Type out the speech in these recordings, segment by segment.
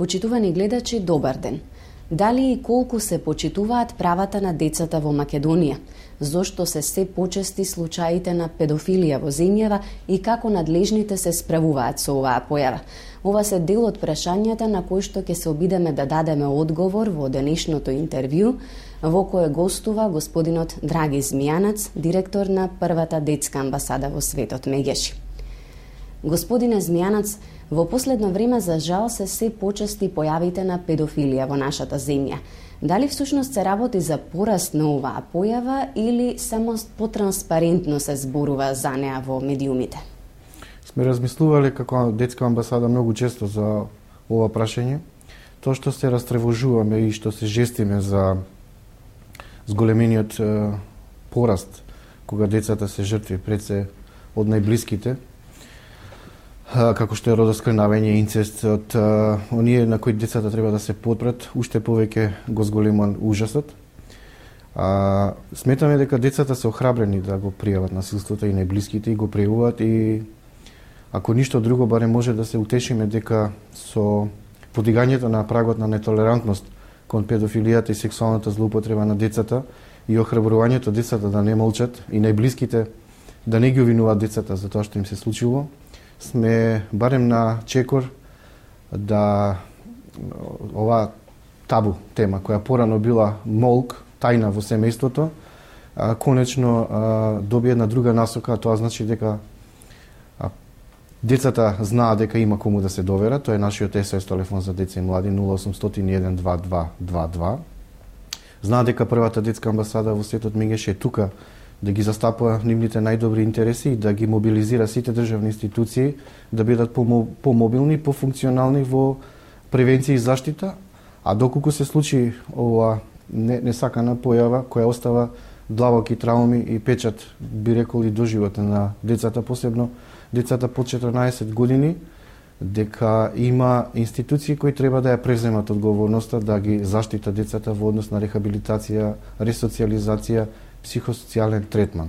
Почитувани гледачи, добар ден. Дали и колку се почитуваат правата на децата во Македонија? Зошто се почести случаите на педофилија во земјава и како надлежните се справуваат со оваа појава? Ова се дел од прашањата на кои што ќе се обидеме да дадеме одговор во денешното интервју, во кое гостува господинот Драги Змијанац, директор на првата детска амбасада во светот Мегеши. Господине Змијанац, во последно време за жал се почести појавите на педофилија во нашата земја. Дали всушност се работи за пораст на оваа појава или само потранспарентно се зборува за неа во медиумите? Сме размислувале како детска амбасада многу често за ова прашање. Тоа што се растревожуваме и што се жестиме за зголемениот пораст кога децата се жртви пред се од најблиските, како што е родоскрнавање, инцест, од оние на кои децата треба да се подпрат, уште повеќе го зголемува ужасот. Сметаме дека децата се охрабрени да го пријават насилството и најблиските и го пријавуваат и ако ништо друго, баре може да се утешиме дека со подигањето на прагот на нетолерантност кон педофилијата и сексуалната злоупотреба на децата и охрабрувањето децата да не молчат и најблиските да не ги обвинуваат децата за тоа што им се случило, сме барем на чекор да оваа табу тема, која порано била молк, тајна во семејството, конечно добие една друга насока, тоа значи дека децата знаат дека има кому да се доверат. Тоа е нашиот СОС телефон за деца и млади 0800 12222. Знаат дека првата детска амбасада во светот Мегеши е тука да ги застапува нивните најдобри интереси и да ги мобилизира сите државни институции да бидат помобилни, пофункционални во превенција и заштита, а доколку се случи ова несакана појава која остава длабоки трауми и печат, би рекол, и доживота на децата, посебно децата под 14 години, дека има институции кои треба да ја преземат одговорноста да ги заштитат децата во однос на рехабилитација, ресоциализација, психосоцијален третман.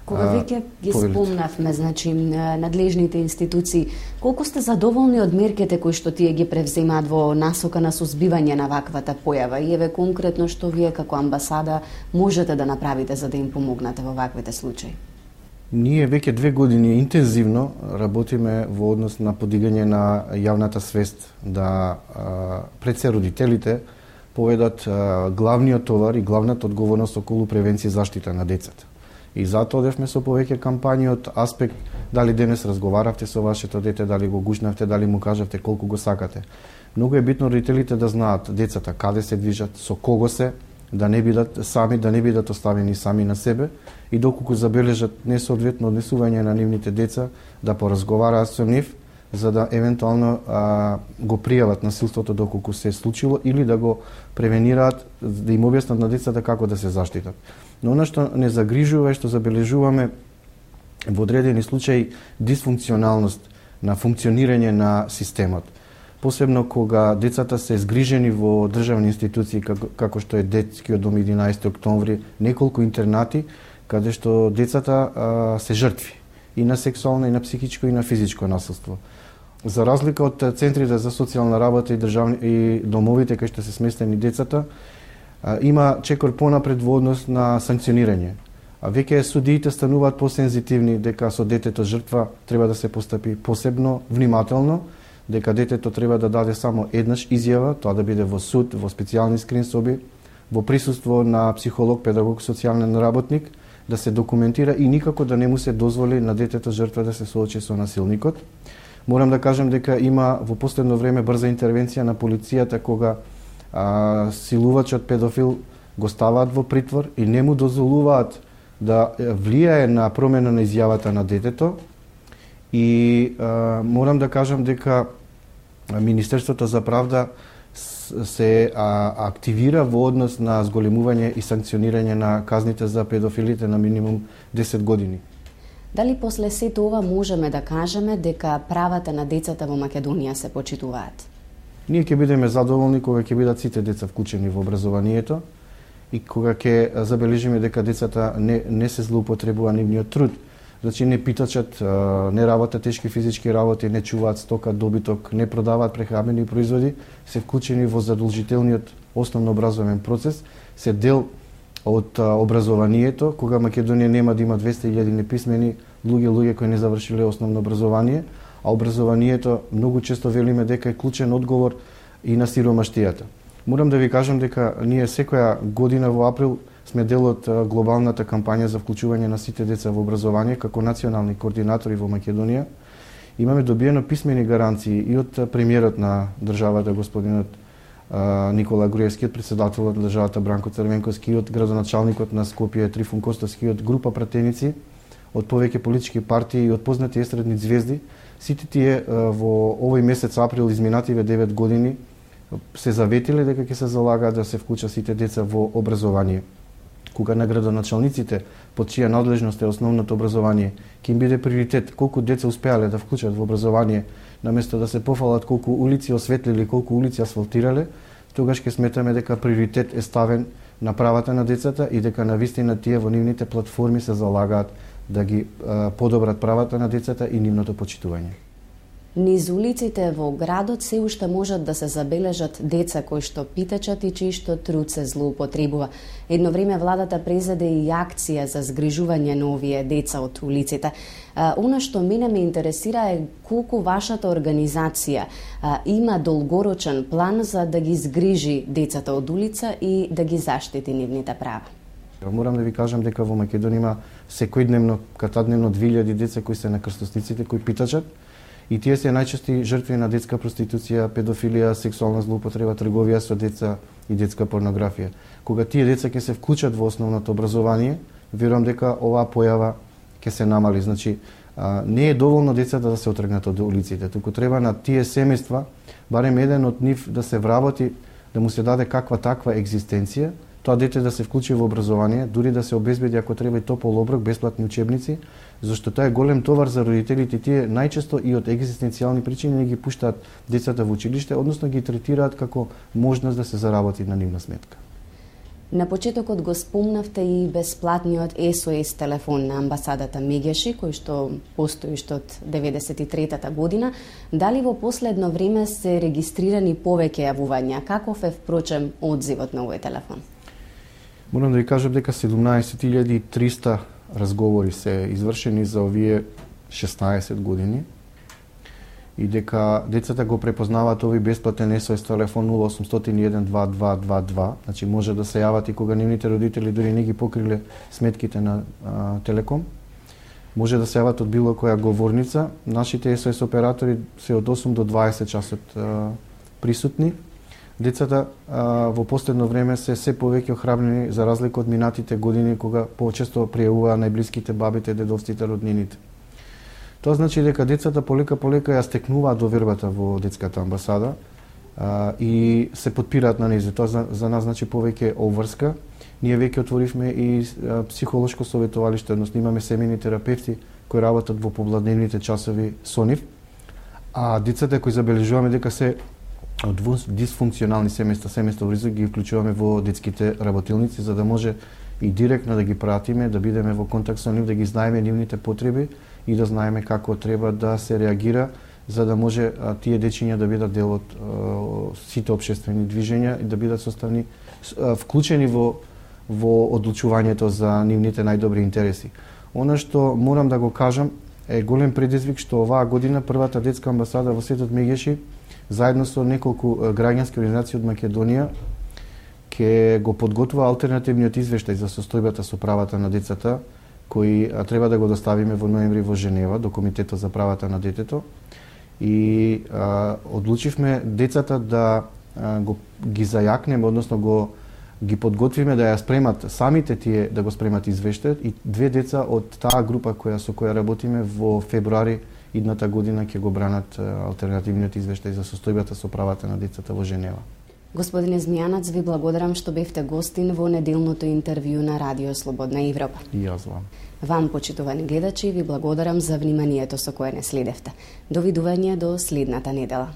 Кога веќе ги спомнавме, значи, надлежните институции, колку сте задоволни од мерките кои што тие ги превземаат во насока на сузбивање на ваквата појава? И еве конкретно што вие како амбасада можете да направите за да им помогнете во ваквите случаи? Ние веќе 2 години интензивно работиме во однос на подигање на јавната свест да пред се родителите поведат главниот товар и главната одговорност околу превенција и заштита на децата. И затоа одевме со повеќе кампањи од аспект дали денес разговаравте со вашето дете, дали го гушнавте, дали му кажавте колку го сакате. Многу е битно родителите да знаат децата каде се движат, со кого се, да не бидат сами, да не бидат оставени сами на себе и доколку забележат несоодветно однесување на нивните деца, да поразговараат со нив, за да евентуално го пријават насилството доколку се е случило или да го превенираат, да им објаснат на децата како да се заштитат. Но она што не загрижува е што забележуваме во одредени случаи дисфункционалност на функционирање на системот. Посебно кога децата се згрижени во државни институции како што е детскиот дом 11 октомври, неколку интернати каде што децата се жртви и на сексуално, и на психичко, и на физичко насилство. За разлика од центрите за социјална работа и домовите кај што се сместени децата, има чекор понапред во однос на санкционирање. А веќе судиите стануваат посензитивни дека со детето жртва треба да се постапи посебно внимателно, дека детето треба да даде само еднаш изјава, тоа да биде во суд, во специјални скрин соби, во присуство на психолог, педагог, социјален работник, да се документира и никако да не му се дозволи на детето жртва да се соочи со насилникот. Морам да кажам дека има во последно време брза интервенција на полицијата кога силувачот педофил го ставаат во притвор и не му дозволуваат да влијае на промена на изјавата на детето. И морам да кажам дека Министерството за правда се активира во однос на зголемување и санкционирање на казните за педофилите на минимум 10 години. Дали после сето ова можеме да кажеме дека правата на децата во Македонија се почитуваат? Ние ќе бидеме задоволни кога ќе бидат сите деца вклучени во образованието и кога ќе забележиме дека децата не се злоупотребува нивниот труд, Значи не питачат, не работат тешки физички работи, не чуваат стока, добиток, не продаваат прехранбени производи, се вклучени во задолжителниот основно образовен процес, се дел од образованието, кога Македонија нема да има 200.000 неписмени луѓе кои не завршиле основно образование, а образованието многу често велиме дека е клучен одговор и на сиромаштијата. Морам да ви кажам дека ние секоја година во април сме дел од глобалната кампања за вклучување на сите деца во образование како национални координатори во Македонија. Имаме добиено писмени гаранции и од премиерот на државата господинот Никола Груевски, од председателот на државата Бранко Црвенковски, и од градоначалникот на Скопје Трифун Костовски, од група пратеници, од повеќе политички партии и од познати естрадни звезди. Сите тие во овој месец април изминативе 9 години се заветиле дека ќе се залагаат да се вклучат сите деца во образование. Кога на градоначалниците, под чија надлежност е основното образование, ќе им биде приоритет колку деца успеале да вклучат во образование, наместо да се пофалат колку улици осветлили, колку улици асфалтирале, тогаш ќе сметаме дека приоритет е ставен на правата на децата и дека навистина тие во нивните платформи се залагаат да ги подобрат правата на децата и нивното почитување. Низ улиците во градот се уште можат да се забележат деца кои што питачат и чиј што труд се злоупотребува. Едно време владата презеде и акција за згрижување на овие деца од улиците. Она што мене ме интересира е колку вашата организација има долгорочен план за да ги згрижи децата од улица и да ги заштити нивните права. Морам да ви кажам дека во Македонија има секојдневно, катадневно 2000 деца кои се на крстосниците, кои питачат. И тие се најчести жртви на детска проституција, педофилија, сексуална злоупотреба, трговија со деца и детска порнографија. Кога тие деца ќе се вклучат во основното образование, верувам дека оваа појава ќе се намали. Значи, не е доволно децата да се отргнат од улиците, туку треба на тие семејства, барем еден од нив да се вработи, да му се даде каква таква екзистенција, тоа дете да се вклучи во образование, дури да се обезбеди ако треба и топол оброк, бесплатни учебници, зашто тоа е голем товар за родителите, тие најчесто и од екзистенцијални причини не ги пуштаат децата во училиште, односно ги третираат како можност да се заработи на нивна сметка. На почетокот го спомнавте и бесплатниот SOS телефон на амбасадата Мегеши, кој што постои уште од 93-та година. Дали во последно време се регистрирани повеќе јавувања? Каков е впрочем одзивот на овој телефон? Морам да ви кажам дека 17.300 разговори се извршени за овие 16 години и дека децата го препознаваат овој бесплатен SOS телефон 0800-12222, значи може да се јават и кога нивните родители дури не ги покриле сметките на Телеком. Може да се јават од било која говорница. Нашите SOS оператори се од 8 до 20 часот присутни. Децата во последно време се повеќе охрабрени за разлика од минатите години кога почесто пријавуваа најблиските бабите, дедовците, роднините. Тоа значи дека децата полека ја стекнуваат довербата во детската амбасада и се потпираат на нејзе. Тоа за нас значи повеќе обврска. Ние веќе отворивме и психолошко советувалиште, односно имаме семејни терапевти кои работат во попладневните часови со нив, а децата кои забележуваме дека се од дисфункционални семејства во ризик ги вклучуваме во детските работилници за да може и директно да ги пратиме, да бидеме во контакт со нив, да ги знаеме нивните потреби и да знаеме како треба да се реагира за да може тие дечиња да бидат дел од сите општествени движења и да бидат составни вклучени во одлучувањето за нивните најдобри интереси. Она што морам да го кажам е голем предизвик што оваа година првата детска амбасада во светот Мегеши заедно со неколку граѓански организации од Македонија ќе го подготвува алтернативниот извештај за состојбата со правата на децата кој треба да го доставиме во ноември во Женева до Комитетот за правата на детето и одлучивме децата да ги зајакнеме, односно ги подготвиме да ја спремат самите тие да го спремат извештајот и две деца од таа група со која работиме во февруари идната година ќе го бранат алтернативниот извештај за состојбата со правата на децата во Женева. Господине Змијанац, ви благодарам што бевте гостин во неделното интервју на Радио Слободна Европа. И јас вам. Вам, почитувани гледачи, ви благодарам за вниманието со кое не следевте. Довидување до следната недела.